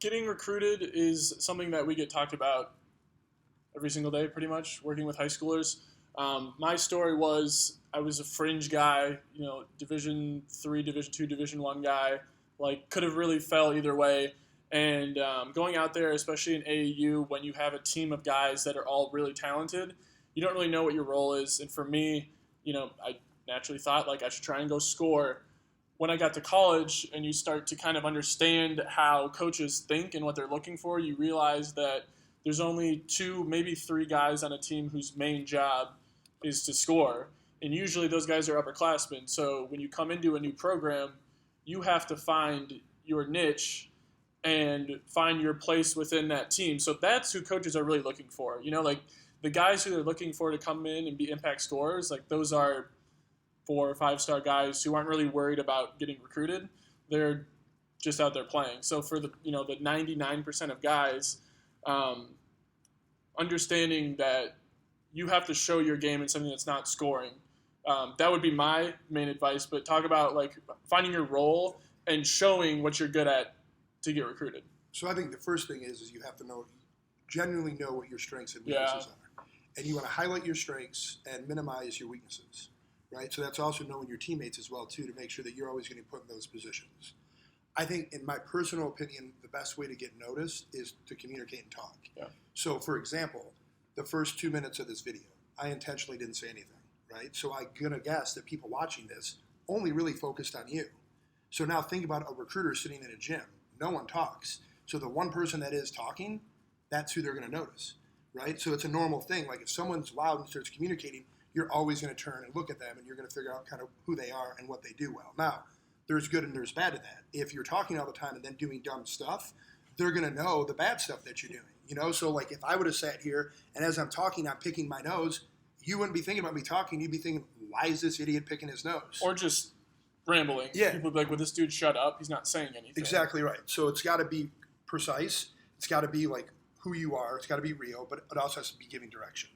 getting recruited is something that we get talked about every single day, pretty much, working with high schoolers. My story was I was a fringe guy, Division III, Division II, Division I guy. Like, could have really fell either way. And going out there, especially in AAU, when you have a team of guys that are all really talented, you don't really know what your role is. And for me, I naturally thought, like, I should try and go score. When I got to college and you start to kind of understand how coaches think and what they're looking for, you realize that there's only 2, maybe 3 guys on a team whose main job is to score. And usually those guys are upperclassmen. So when you come into a new program, you have to find your niche and find your place within that team. So that's who coaches are really looking for. Like the guys who they're looking for to come in and be impact scorers, like those are 4 or 5-star guys who aren't really worried about getting recruited. They're just out there playing. So for the 99% of guys, understanding that you have to show your game in something that's not scoring. That would be my main advice. But talk about like finding your role and showing what you're good at to get recruited. So I think the first thing is you have to genuinely know what your strengths and weaknesses are, and you want to highlight your strengths and minimize your weaknesses. Right, so that's also knowing your teammates as well too, to make sure that you're always getting put in those positions. I think, in my personal opinion, the best way to get noticed is to communicate and talk. Yeah. So, for example, the first 2 minutes of this video, I intentionally didn't say anything. Right, so I'm gonna guess that people watching this only really focused on you. So now think about a recruiter sitting in a gym. No one talks. So the one person that is talking, that's who they're gonna notice. Right, so it's a normal thing. Like if someone's loud and starts communicating, you're always going to turn and look at them, and you're going to figure out kind of who they are and what they do well. Now, there's good and there's bad to that. If you're talking all the time and then doing dumb stuff, they're going to know the bad stuff that you're doing. So like if I would have sat here and as I'm talking, I'm picking my nose, you wouldn't be thinking about me talking. You'd be thinking, why is this idiot picking his nose? Or just rambling. Yeah. People would be like, well, this dude shut up. He's not saying anything. Exactly right. So it's got to be precise. It's got to be like who you are. It's got to be real, but it also has to be giving direction.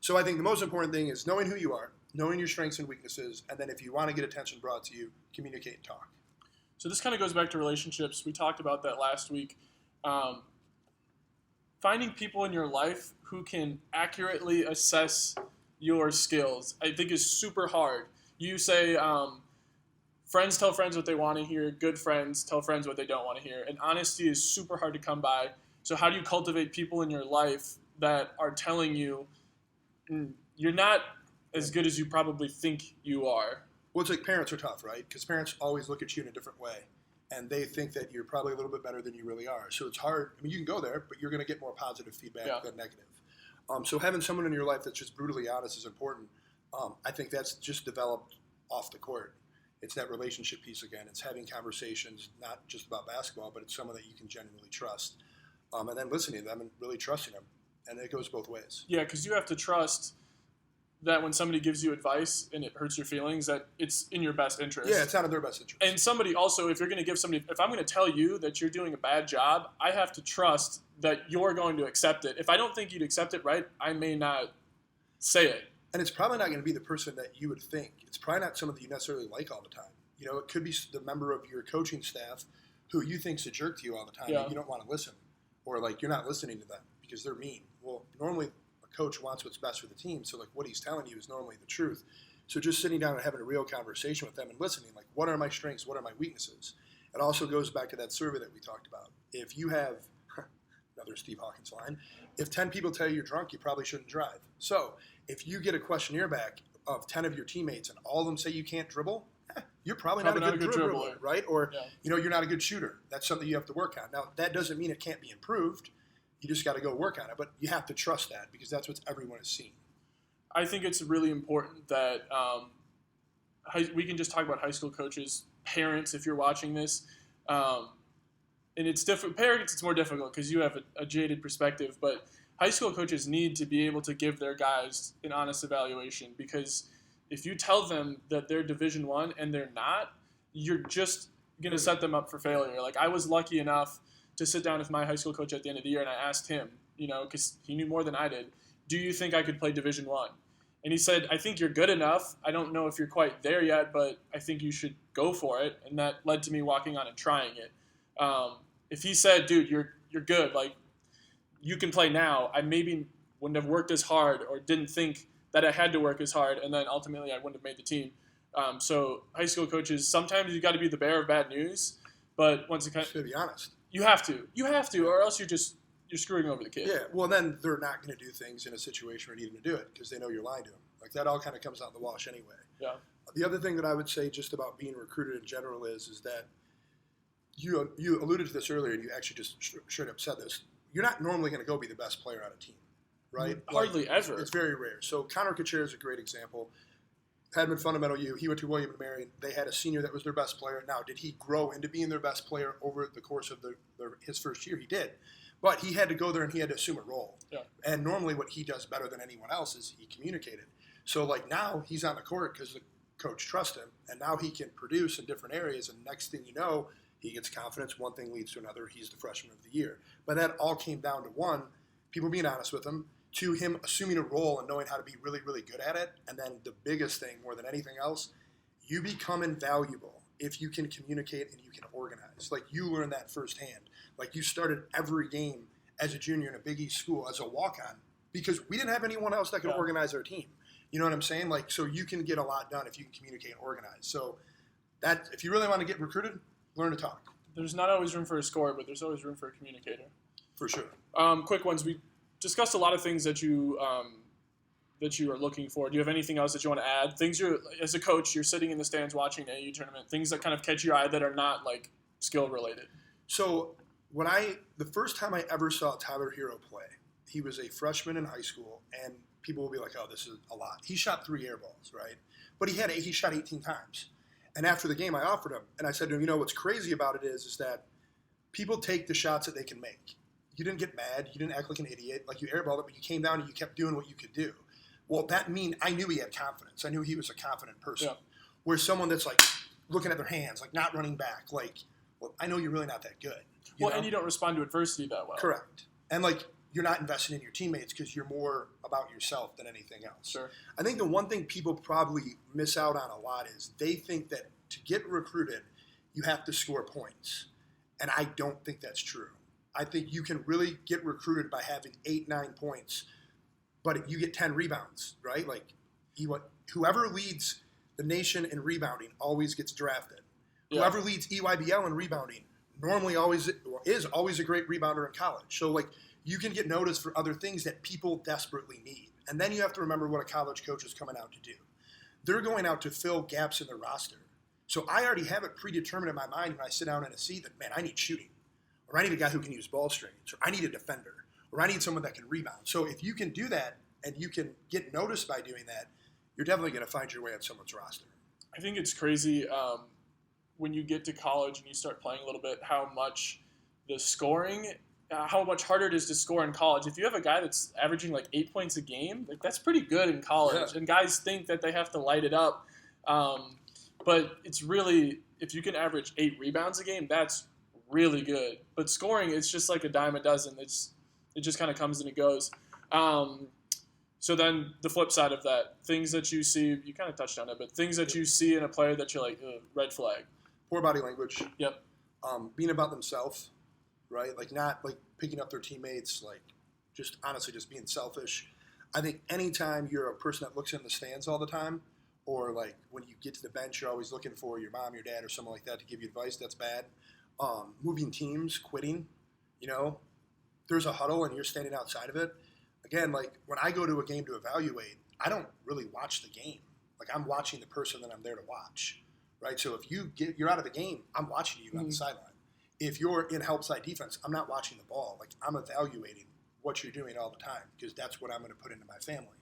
So I think the most important thing is knowing who you are, knowing your strengths and weaknesses, and then if you want to get attention brought to you, communicate and talk. So this kind of goes back to relationships. We talked about that last week. Finding people in your life who can accurately assess your skills, I think is super hard. You say friends tell friends what they want to hear, good friends tell friends what they don't want to hear, and honesty is super hard to come by. So how do you cultivate people in your life that are telling you you're not as good as you probably think you are? Well, it's like parents are tough, right? Because parents always look at you in a different way, and they think that you're probably a little bit better than you really are. So it's hard. I mean, you can go there, but you're going to get more positive feedback than negative. So having someone in your life that's just brutally honest is important. I think that's just developed off the court. It's that relationship piece again. It's having conversations, not just about basketball, but it's someone that you can genuinely trust. And then listening to them and really trusting them. And it goes both ways. Yeah, because you have to trust that when somebody gives you advice and it hurts your feelings, that it's in your best interest. Yeah, it's not in their best interest. And somebody also, if I'm going to tell you that you're doing a bad job, I have to trust that you're going to accept it. If I don't think you'd accept it right, I may not say it. And it's probably not going to be the person that you would think. It's probably not someone that you necessarily like all the time. It could be the member of your coaching staff who you think's a jerk to you all the time and you don't want to listen. Or like you're not listening to them because they're mean. Well, normally a coach wants what's best for the team, so like what he's telling you is normally the truth. So just sitting down and having a real conversation with them and listening, like what are my strengths, what are my weaknesses? It also goes back to that survey that we talked about. If you have, another Steve Hawkins line, if 10 people tell you you're drunk, you probably shouldn't drive. So if you get a questionnaire back of 10 of your teammates and all of them say you can't dribble, you're probably not a good dribbler, right? Or, you're not a good shooter. That's something you have to work on. Now, that doesn't mean it can't be improved. You just got to go work on it. But you have to trust that because that's what everyone has seen. I think it's really important that we can just talk about high school coaches, parents, if you're watching this. And it's different. Parents, it's more difficult because you have a jaded perspective. But high school coaches need to be able to give their guys an honest evaluation because if you tell them that they're Division I and they're not, you're just going to set them up for failure. Like I was lucky enough to sit down with my high school coach at the end of the year and I asked him, because he knew more than I did, do you think I could play Division I? And he said, I think you're good enough. I don't know if you're quite there yet, but I think you should go for it. And that led to me walking on and trying it. if he said, dude, you're good, like you can play now, I maybe wouldn't have worked as hard or didn't think that I had to work as hard, and then ultimately I wouldn't have made the team. So high school coaches, sometimes you got to be the bearer of bad news, but once it to be honest, you have to, or else you're screwing over the kid. Yeah, well then they're not going to do things in a situation where you need them to do it because they know you're lying to them. Like that all kind of comes out in the wash anyway. Yeah. The other thing that I would say just about being recruited in general is that you alluded to this earlier, and you actually just straight up said this. You're not normally going to go be the best player on a team, right? Hardly ever. It's very rare. So Connor Kachira is a great example. Hedman Fundamental U. He went to William & Mary. They had a senior that was their best player. Now, did he grow into being their best player over the course of his first year? He did. But he had to go there and he had to assume a role. Yeah. And normally what he does better than anyone else is he communicated. So, like, now he's on the court because the coach trusts him, and now he can produce in different areas, and next thing you know, he gets confidence. One thing leads to another. He's the freshman of the year. But that all came down to one, people being honest with him, to him assuming a role and knowing how to be really, really good at it. And then the biggest thing, more than anything else, you become invaluable if you can communicate and you can organize. Like, you learn that firsthand. Like, you started every game as a junior in a Big East school as a walk-on because we didn't have anyone else that could organize our team. You know what I'm saying? Like, so you can get a lot done if you can communicate and organize. So that, if you really want to get recruited, learn to talk. There's not always room for a scorer, but there's always room for a communicator. For sure. Quick ones. We discussed a lot of things that you are looking for. Do you have anything else that you want to add? Things as a coach, you're sitting in the stands watching an AU tournament. Things that kind of catch your eye that are not like skill related. So the first time I ever saw Tyler Hero play, he was a freshman in high school, and people will be like, "Oh, this is a lot." He shot 3 air balls, right? But he shot 18 times. And after the game, I offered him, and I said to him, "You know what's crazy about it is that people take the shots that they can make. You didn't get mad. You didn't act like an idiot. Like, you airballed it, but you came down and you kept doing what you could do." Well, I knew he had confidence. I knew he was a confident person. Yeah. Where someone that's like looking at their hands, like not running back, like, well, I know you're really not that good. And you don't respond to adversity that well. Correct. And like, you're not investing in your teammates because you're more about yourself than anything else. Sure. I think the one thing people probably miss out on a lot is they think that to get recruited, you have to score points. And I don't think that's true. I think you can really get recruited by having 8, 9 points, but you get 10 rebounds, right? Like, whoever leads the nation in rebounding always gets drafted. Yeah. Whoever leads EYBL in rebounding normally is always a great rebounder in college. So, like, you can get noticed for other things that people desperately need. And then you have to remember what a college coach is coming out to do. They're going out to fill gaps in their roster. So I already have it predetermined in my mind when I sit down and see that, man, I need shooting. Or I need a guy who can use ball screens. Or I need a defender. Or I need someone that can rebound. So if you can do that and you can get noticed by doing that, you're definitely going to find your way on someone's roster. I think it's crazy when you get to college and you start playing a little bit how much the scoring – how much harder it is to score in college. If you have a guy that's averaging like 8 points a game, like that's pretty good in college. Yeah. And guys think that they have to light it up. But it's really, if you can average 8 rebounds a game, that's really good. But scoring, it's just like a dime a dozen. It just kind of comes and it goes. So then the flip side of that, things that you see, you kind of touched on it, but things that you see in a player that you're like, red flag. Poor body language. Yep. Being about themselves. Right? Like, not like picking up their teammates, like just honestly just being selfish. I think anytime you're a person that looks in the stands all the time, or like when you get to the bench, you're always looking for your mom, your dad, or someone like that to give you advice, that's bad. Moving teams, quitting, there's a huddle and you're standing outside of it. Again, like when I go to a game to evaluate, I don't really watch the game. Like, I'm watching the person that I'm there to watch, right? So if you're out of the game, I'm watching you on the sideline. If you're in help side defense, I'm not watching the ball. Like, I'm evaluating what you're doing all the time because that's what I'm going to put into my family.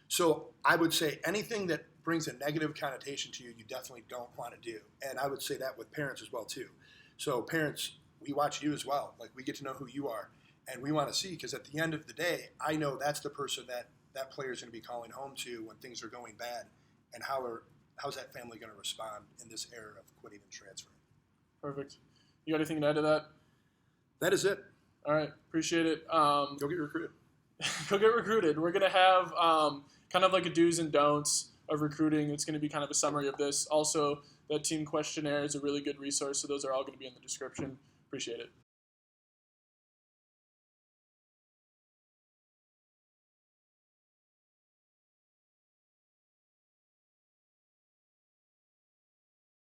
So I would say anything that brings a negative connotation to you, you definitely don't want to do. And I would say that with parents as well, too. So parents, we watch you as well. Like, we get to know who you are. And we want to see, because at the end of the day, I know that's the person that player is going to be calling home to when things are going bad. And how's that family going to respond in this era of quitting and transferring? Perfect. You got anything to add to that? That is it. All right. Appreciate it. Go get recruited. Go get recruited. We're going to have kind of like a do's and don'ts of recruiting. It's going to be kind of a summary of this. Also, that team questionnaire is a really good resource, so those are all going to be in the description. Appreciate it.